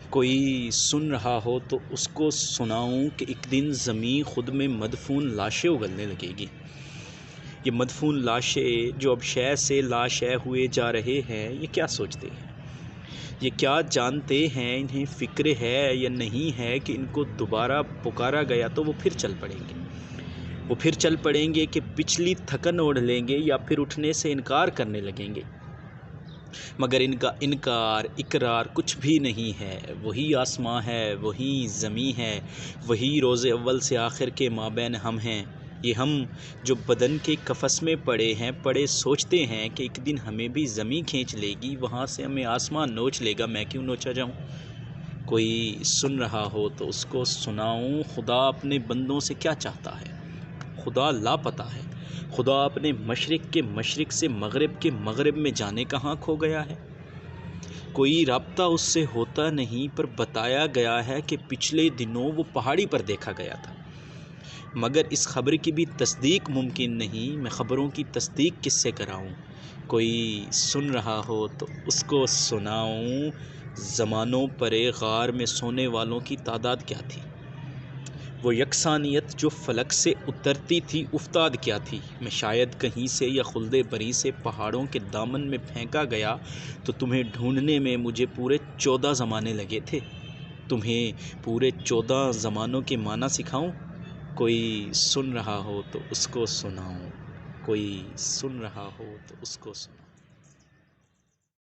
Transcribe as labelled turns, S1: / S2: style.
S1: کوئی سن رہا ہو تو اس کو سناؤں کہ ایک دن زمین خود میں مدفون لاشیں اگلنے لگے گی۔ یہ مدفون لاشیں جو اب شے سے لاشے ہوئے جا رہے ہیں، یہ کیا سوچتے ہیں؟ یہ کیا جانتے ہیں؟ انہیں فکر ہے یا نہیں ہے کہ ان کو دوبارہ پکارا گیا تو وہ پھر چل پڑیں گے؟ وہ پھر چل پڑیں گے کہ پچھلی تھکن اوڑھ لیں گے یا پھر اٹھنے سے انکار کرنے لگیں گے؟ مگر ان کا انکار اقرار کچھ بھی نہیں ہے۔ وہی آسماں ہے، وہی زمین ہے، وہی روز اول سے آخر کے مابین ہم ہیں۔ یہ ہم جو بدن کے قفس میں پڑے سوچتے ہیں کہ ایک دن ہمیں بھی زمین کھینچ لے گی، وہاں سے ہمیں آسمان نوچ لے گا، میں کیوں نوچا جاؤں؟ کوئی سن رہا ہو تو اس کو سناؤں، خدا اپنے بندوں سے کیا چاہتا ہے؟ خدا لاپتہ ہے۔ خدا اپنے مشرق کے مشرق سے مغرب کے مغرب میں جانے کہاں کھو گیا ہے؟ کوئی رابطہ اس سے ہوتا نہیں، پر بتایا گیا ہے کہ پچھلے دنوں وہ پہاڑی پر دیکھا گیا تھا۔ مگر اس خبر کی بھی تصدیق ممکن نہیں، میں خبروں کی تصدیق کس سے کراؤں؟ کوئی سن رہا ہو تو اس کو سناؤں، زمانوں پرے غار میں سونے والوں کی تعداد کیا تھی؟ وہ یکسانیت جو فلک سے اترتی تھی افتاد کیا تھی؟ میں شاید کہیں سے یا خلد بری سے پہاڑوں کے دامن میں پھینکا گیا تو تمہیں ڈھونڈنے میں مجھے پورے 14 زمانے لگے تھے۔ تمہیں پورے 14 زمانوں کے معنی سکھاؤں؟ کوئی سن رہا ہو تو اس کو سناؤں، کوئی سن رہا ہو تو اس کو سناؤں۔